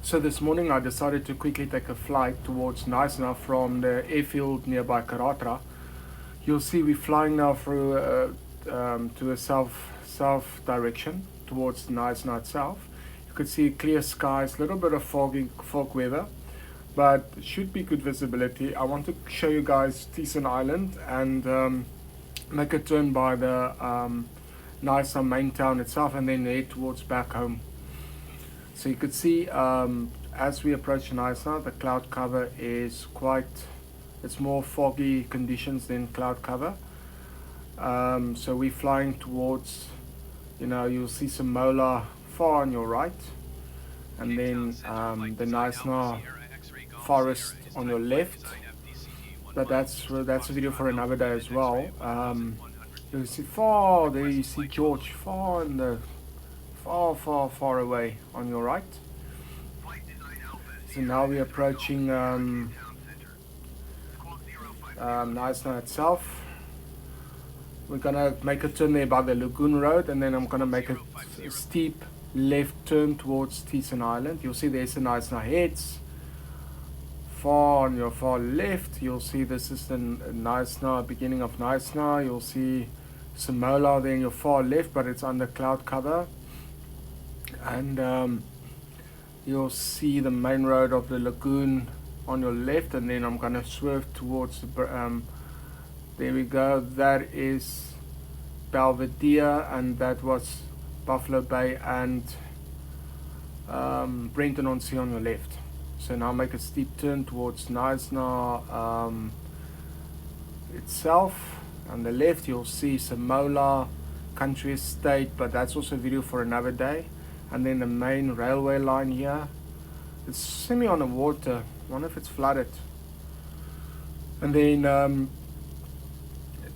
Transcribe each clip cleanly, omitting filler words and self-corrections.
So this morning I decided to quickly take a flight towards Knysna from the airfield nearby Karatara. You'll see we're flying now through to a south direction towards Knysna itself. You could see clear skies, a little bit of fog weather, but should be good visibility. I want to show you guys Thesen Island and make a turn by the Knysna main town itself and then head towards back home. So you could see as we approach Knysna, the cloud cover is it's more foggy conditions than cloud cover. So we're flying towards, you'll see some mola far on your right, and then the Knysna forest on your left. But that's a video for another day as well. You see far there, you see George far in the far away on your right. So now we're approaching Knysna itself. We're gonna make a turn there by the Lagoon Road, and then I'm gonna make a steep left turn towards Thesen Island. You'll see there's the Knysna heads. Far on your far left, you'll see this is the Knysna, beginning of Knysna. You'll see Samola there in your far left, but it's under cloud cover. And you'll see the main road of the lagoon on your left, and then I'm gonna swerve towards the there we go, that is Belvedere, and that was Buffalo Bay and Brenton-on-Sea on your left. So now make a steep turn towards Knysna itself. On the left you'll see Samola Country Estate, but that's also a video for another day. And then the main railway line here, it's semi on the water. I wonder if it's flooded. And then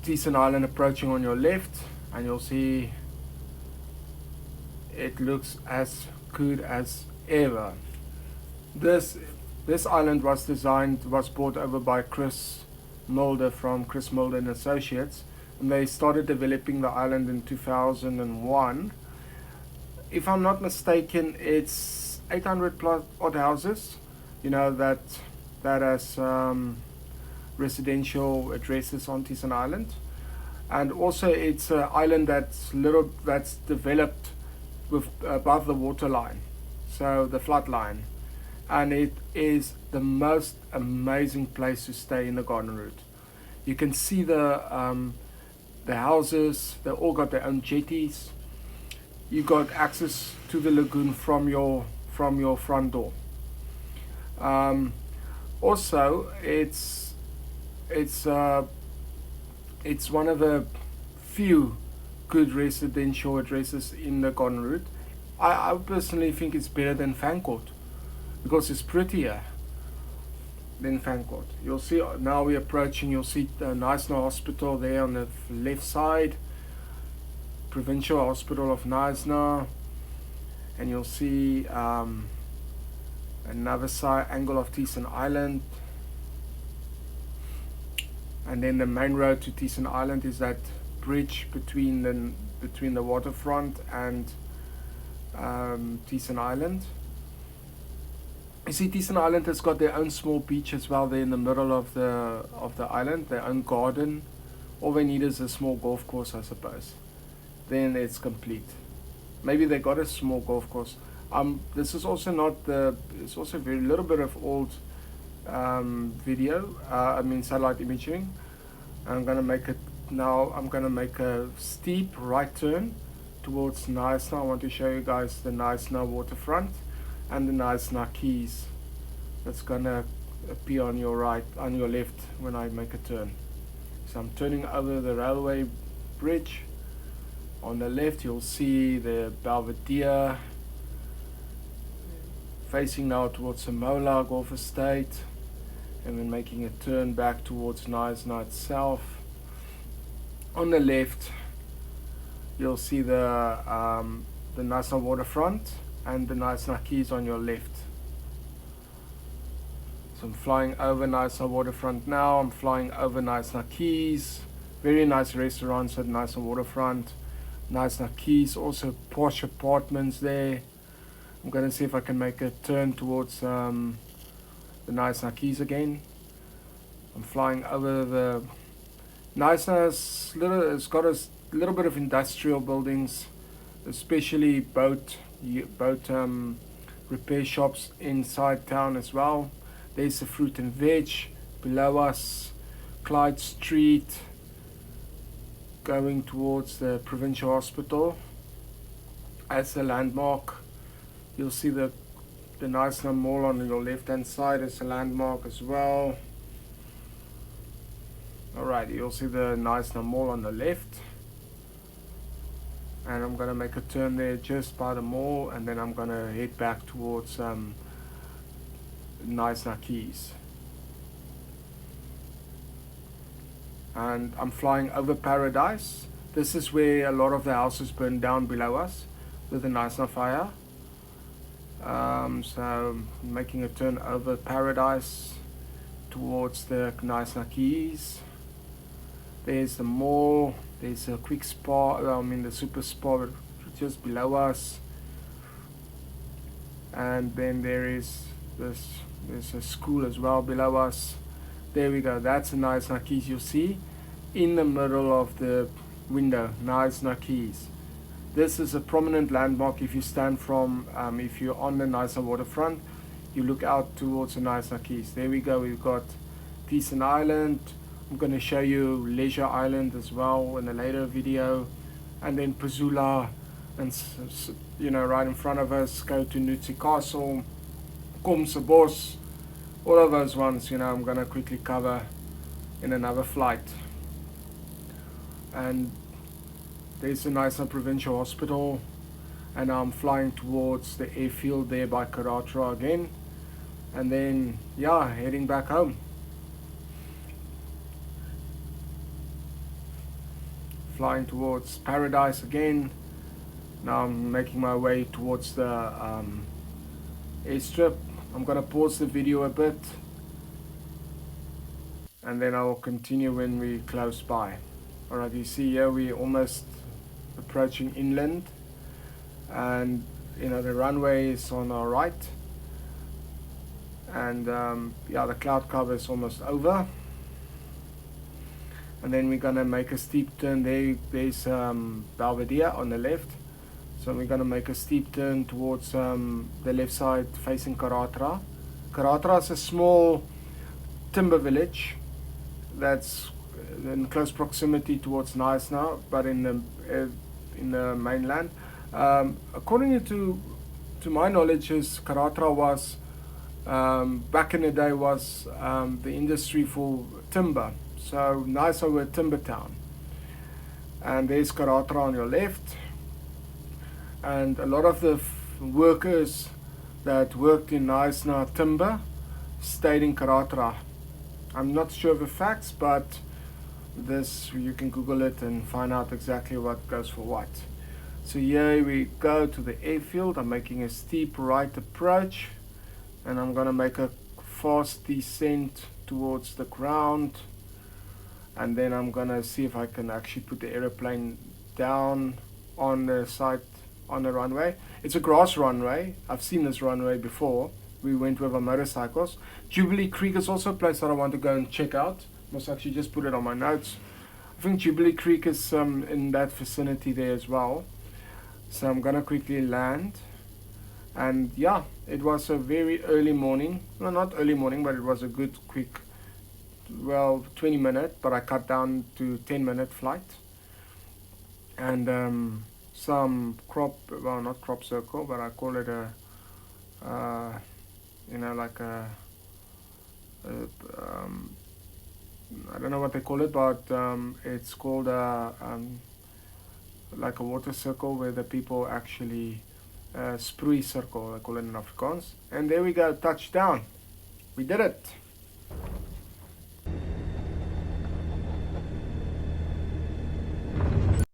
Thesen Island approaching on your left, and you'll see it looks as good as ever. This island was brought over by Chris Mulder from Chris Mulder and Associates, and they started developing the island in 2001. If I'm not mistaken, it's 800 plus odd houses, that has residential addresses on Thesen Island. And also it's an island that's developed with above the water line, so the flood line. And it is the most amazing place to stay in the garden route. You can see the houses, they all got their own jetties. You got access to the lagoon from your front door. Also, it's one of the few good residential addresses in the garden route. I personally think it's better than Fancourt because it's prettier than Fancourt. You'll see now we're approaching. You'll see the Knysna Hospital there on the left side. Provincial Hospital of Knysna, and you'll see another side angle of Thesen Island, and then the main road to Thesen Island is that bridge between the waterfront and Thesen Island. You see Thesen Island has got their own small beach as well there in the middle of the island, their own garden. All they need is a small golf course, I suppose. Then it's complete. Maybe they got a small golf course. This is also it's also a very little bit of old video. Satellite imaging. I'm gonna make a steep right turn towards Knysna. I want to show you guys the Knysna waterfront and the Knysna Quays. That's gonna appear on your left when I make a turn. So I'm turning over the railway bridge. On the left you'll see the Belvedere, facing now towards Samola Golf Estate, and then making a turn back towards Knysna itself. On the left you'll see the Knysna waterfront and the Knysna Quays on your left. So I'm flying over Knysna waterfront now. I'm flying over Knysna Quays. Very nice restaurants at Knysna waterfront. Knysna Quays, also posh apartments there. I'm gonna see if I can make a turn towards the Knysna Quays again. I'm flying over the Knysna. It's got a little bit of industrial buildings, especially boat repair shops inside town as well. There's the fruit and veg below us, Clyde Street, going towards the provincial hospital as a landmark. You'll see the Knysna Mall on your left hand side as a landmark as well. Alright, you'll see the Knysna Mall on the left, and I'm gonna make a turn there just by the mall, and then I'm gonna head back towards Knysna Quays. And I'm flying over Paradise. This is where a lot of the houses burned down below us with the Knysna fire. So I'm making a turn over Paradise towards the Knysna Quays. There's the mall, there's a quick spa, the super spa just below us. And then there's a school as well below us. There we go, that's the Knysna Quays. You'll see in the middle of the window, Knysna Quays. This is a prominent landmark. If you stand from, if you're on the Knysna waterfront, you look out towards the Knysna Quays. There we go, we've got Thesen Island. I'm going to show you Leisure Island as well in a later video, and then Pazula, and right in front of us, go to Nutsi Castle, Komse Bos, all of those ones, I'm going to quickly cover in another flight. And there's a Knysna Provincial Hospital, and I'm flying towards the airfield there by Karatara again, and then heading back home. Flying towards Paradise again. Now I'm making my way towards the airstrip. I'm gonna pause the video a bit, and then I will continue when we're close by. Alright, you see here we're almost approaching inland, and the runway is on our right, and the cloud cover is almost over. And then we're gonna make a steep turn. There's Belvedere on the left, so we're gonna make a steep turn towards the left side facing Karatara. Karatara is a small timber village that's in close proximity towards Knysna, but in the mainland. According to my knowledge, Karatara was back in the day was the industry for timber. So Knysna were a timber town, and there's Karatara on your left, and a lot of the workers that worked in Knysna timber stayed in Karatara. I'm not sure of the facts, but this you can Google it and find out exactly what goes for what. So here we go to the airfield. I'm making a steep right approach, and I'm gonna make a fast descent towards the ground. And then I'm gonna see if I can actually put the aeroplane down on the side, on the runway. It's a grass runway. I've seen this runway before. We went with our motorcycles. Jubilee Creek is also a place that I want to go and check out. Must actually just put it on my notes. I think Jubilee Creek is in that vicinity there as well. So I'm gonna quickly land. And it was a very early morning. Well, not early morning, but it was a good quick 20-minute, but I cut down to 10-minute flight. And some not crop circle, but I call it a like a I don't know what they call it, but it's called like a water circle where the people actually spree circle, I call it in Afrikaans. And there we go, touchdown. We did it.